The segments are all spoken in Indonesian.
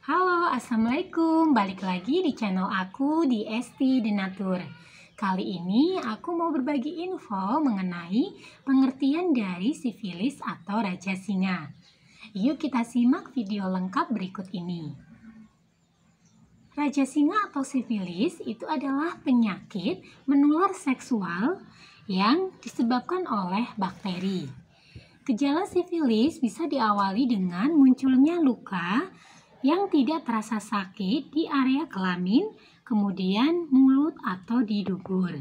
Halo, Assalamualaikum. Balik lagi di channel aku di Esti Denatur. Kali ini aku mau berbagi info mengenai pengertian dari sifilis atau raja singa. Yuk kita simak video lengkap berikut ini. Raja singa atau sifilis itu adalah penyakit menular seksual yang disebabkan oleh bakteri. Gejala sifilis bisa diawali dengan munculnya luka yang tidak terasa sakit di area kelamin, kemudian mulut atau di dubur.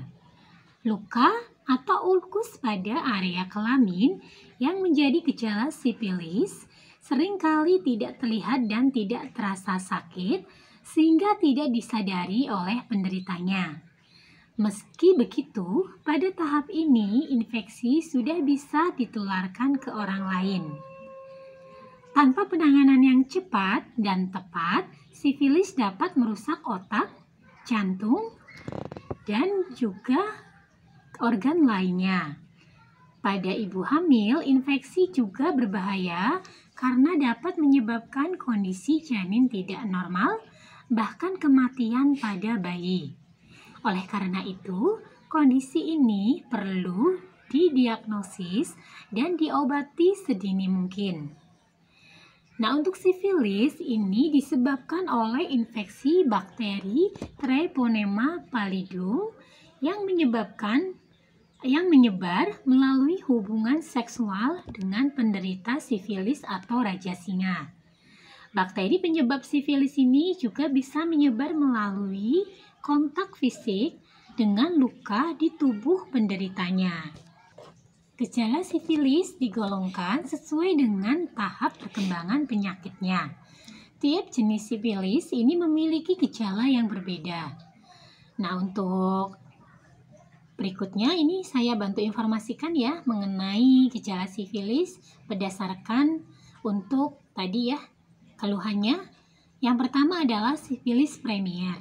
Luka atau ulkus pada area kelamin yang menjadi gejala sifilis seringkali tidak terlihat dan tidak terasa sakit sehingga tidak disadari oleh penderitanya. Meski begitu, pada tahap ini infeksi sudah bisa ditularkan ke orang lain. Tanpa penanganan yang cepat dan tepat, sifilis dapat merusak otak, jantung, dan juga organ lainnya. Pada ibu hamil, infeksi juga berbahaya karena dapat menyebabkan kondisi janin tidak normal, bahkan kematian pada bayi. Oleh karena itu, kondisi ini perlu didiagnosis dan diobati sedini mungkin. Nah, untuk sifilis ini disebabkan oleh infeksi bakteri Treponema pallidum yang menyebar melalui hubungan seksual dengan penderita sifilis atau raja singa. Bakteri penyebab sifilis ini juga bisa menyebar melalui kontak fisik dengan luka di tubuh penderitanya. Gejala sifilis digolongkan sesuai dengan tahap perkembangan penyakitnya. Tiap jenis sifilis ini memiliki gejala yang berbeda. Nah, untuk berikutnya ini saya bantu informasikan ya mengenai gejala sifilis berdasarkan untuk tadi ya keluhannya. Yang pertama adalah sifilis premier.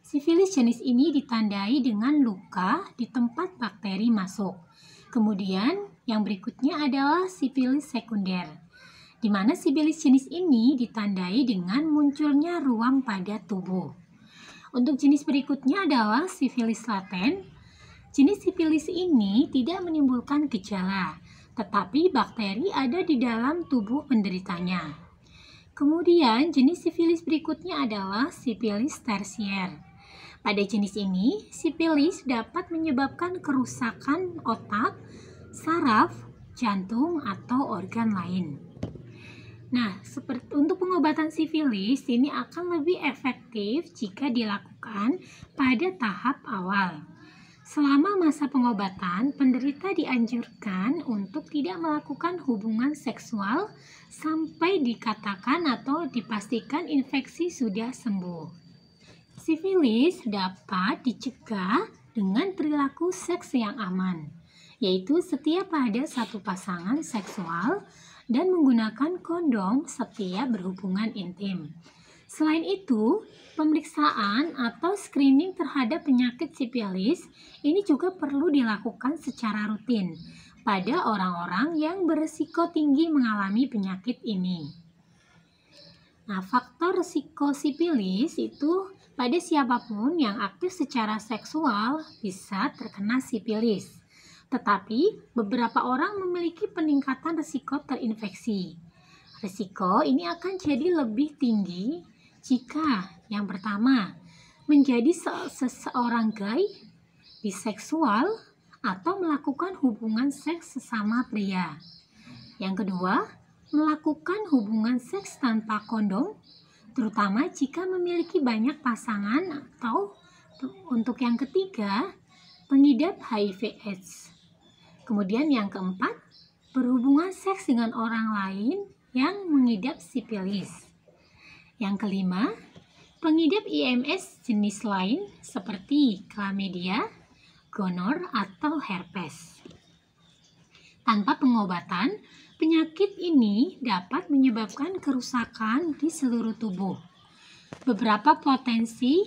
Sifilis jenis ini ditandai dengan luka di tempat bakteri masuk. Kemudian yang berikutnya adalah sifilis sekunder, di mana sifilis jenis ini ditandai dengan munculnya ruam pada tubuh. Untuk jenis berikutnya adalah sifilis laten. Jenis sifilis ini tidak menimbulkan gejala, tetapi bakteri ada di dalam tubuh penderitanya. Kemudian jenis sifilis berikutnya adalah sifilis tersier. Pada jenis ini, sifilis dapat menyebabkan kerusakan otak, saraf, jantung, atau organ lain. Nah, untuk pengobatan sifilis ini akan lebih efektif jika dilakukan pada tahap awal. Selama masa pengobatan, penderita dianjurkan untuk tidak melakukan hubungan seksual sampai dikatakan atau dipastikan infeksi sudah sembuh. Sifilis dapat dicegah dengan perilaku seks yang aman, yaitu setiap ada satu pasangan seksual dan menggunakan kondom setiap berhubungan intim. Selain itu, pemeriksaan atau screening terhadap penyakit sifilis ini juga perlu dilakukan secara rutin pada orang-orang yang berisiko tinggi mengalami penyakit ini. Nah, faktor risiko sifilis itu pada siapapun yang aktif secara seksual bisa terkena sifilis. Tetapi beberapa orang memiliki peningkatan risiko terinfeksi. Risiko ini akan jadi lebih tinggi jika yang pertama menjadi seseorang gay, biseksual, atau melakukan hubungan seks sesama pria. Yang kedua, melakukan hubungan seks tanpa kondom, terutama jika memiliki banyak pasangan, atau untuk yang ketiga, pengidap HIV/AIDS. Kemudian yang keempat, berhubungan seks dengan orang lain yang mengidap sifilis. Yang kelima, pengidap IMS jenis lain seperti chlamydia, gonor, atau herpes. Tanpa pengobatan, penyakit ini dapat menyebabkan kerusakan di seluruh tubuh. Beberapa potensi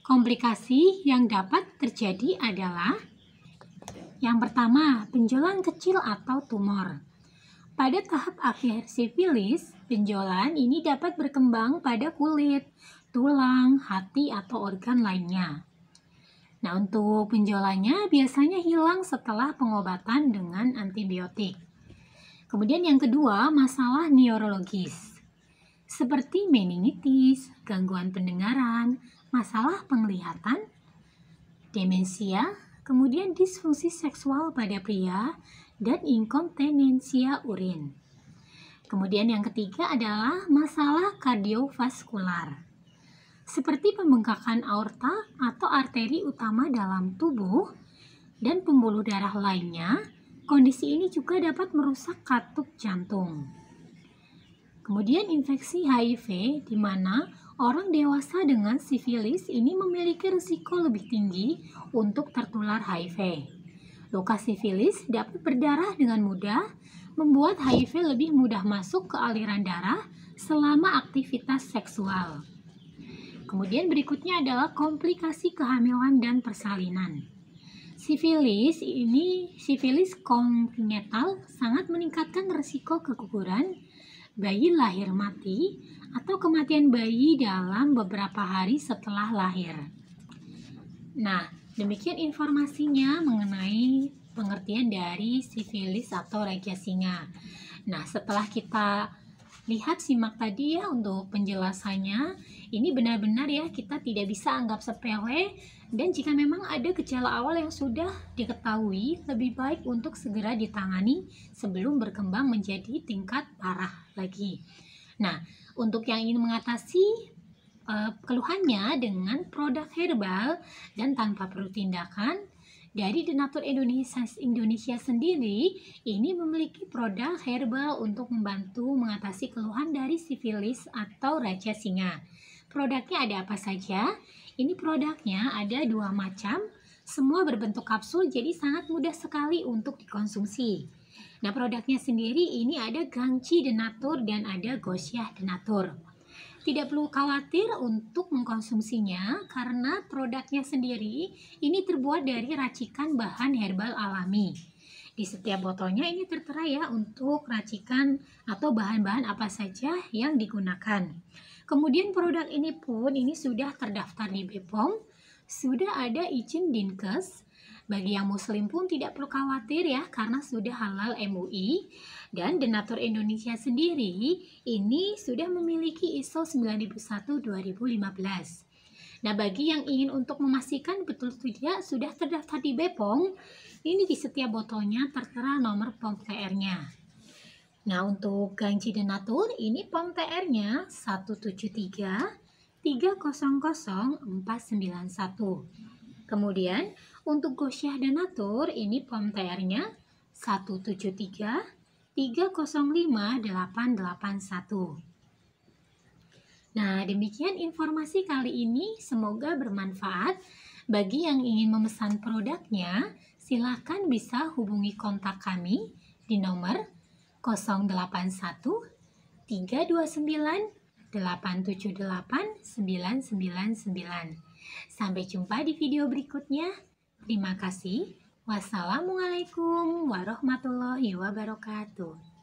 komplikasi yang dapat terjadi adalah yang pertama, benjolan kecil atau tumor. Pada tahap akhir sifilis, Benjolan ini dapat berkembang pada kulit, tulang, hati, atau organ lainnya. Nah, untuk benjolannya biasanya hilang setelah pengobatan dengan antibiotik. Kemudian yang kedua, masalah neurologis. Seperti meningitis, gangguan pendengaran, masalah penglihatan, demensia, kemudian disfungsi seksual pada pria, dan inkontinensia urin. Kemudian yang ketiga adalah masalah kardiovaskular. Seperti pembengkakan aorta atau arteri utama dalam tubuh dan pembuluh darah lainnya, kondisi ini juga dapat merusak katup jantung. Kemudian infeksi HIV, di mana orang dewasa dengan sifilis ini memiliki risiko lebih tinggi untuk tertular HIV. Luka sifilis dapat berdarah dengan mudah, membuat HIV lebih mudah masuk ke aliran darah selama aktivitas seksual. Kemudian berikutnya adalah komplikasi kehamilan dan persalinan. Sifilis kongenital sangat meningkatkan risiko keguguran, bayi lahir mati, atau kematian bayi dalam beberapa hari setelah lahir. Nah, demikian informasinya mengenai pengertian dari sifilis atau raja singa. Nah, setelah kita simak tadi ya untuk penjelasannya, ini benar-benar ya kita tidak bisa anggap sepele, dan jika memang ada gejala awal yang sudah diketahui, lebih baik untuk segera ditangani sebelum berkembang menjadi tingkat parah lagi. Nah, untuk yang ingin mengatasi keluhannya dengan produk herbal dan tanpa perlu tindakan, dari Denatur Indonesia sendiri ini memiliki produk herbal untuk membantu mengatasi keluhan dari sifilis atau raja singa. Produknya ada apa saja? Ini produknya ada 2 macam, semua berbentuk kapsul, jadi sangat mudah sekali untuk dikonsumsi. Nah, produknya sendiri ini ada Gangchi Denatur dan ada Gosyah Denatur. Tidak perlu khawatir untuk mengkonsumsinya karena produknya sendiri ini terbuat dari racikan bahan herbal alami. Di setiap botolnya ini tertera ya untuk racikan atau bahan-bahan apa saja yang digunakan. Kemudian produk ini pun ini sudah terdaftar di BPOM, sudah ada izin Dinkes. Bagi yang muslim pun tidak perlu khawatir ya karena sudah halal MUI. Dan Denatur Indonesia sendiri ini sudah memiliki ISO 9001-2015. Nah, bagi yang ingin untuk memastikan betul tidak sudah terdaftar di BPOM, ini di setiap botolnya tertera nomor POM TR-nya. Nah, untuk Gangchi Denatur ini POM TR-nya 173 300 491. Kemudian untuk Gosyah Denatur ini POM TR-nya 173 305 881. Nah, demikian informasi kali ini, semoga bermanfaat. Bagi yang ingin memesan produknya, silakan bisa hubungi kontak kami di nomor 081 329 878 999. Sampai jumpa di video berikutnya. Terima kasih. Wassalamualaikum warahmatullahi wabarakatuh.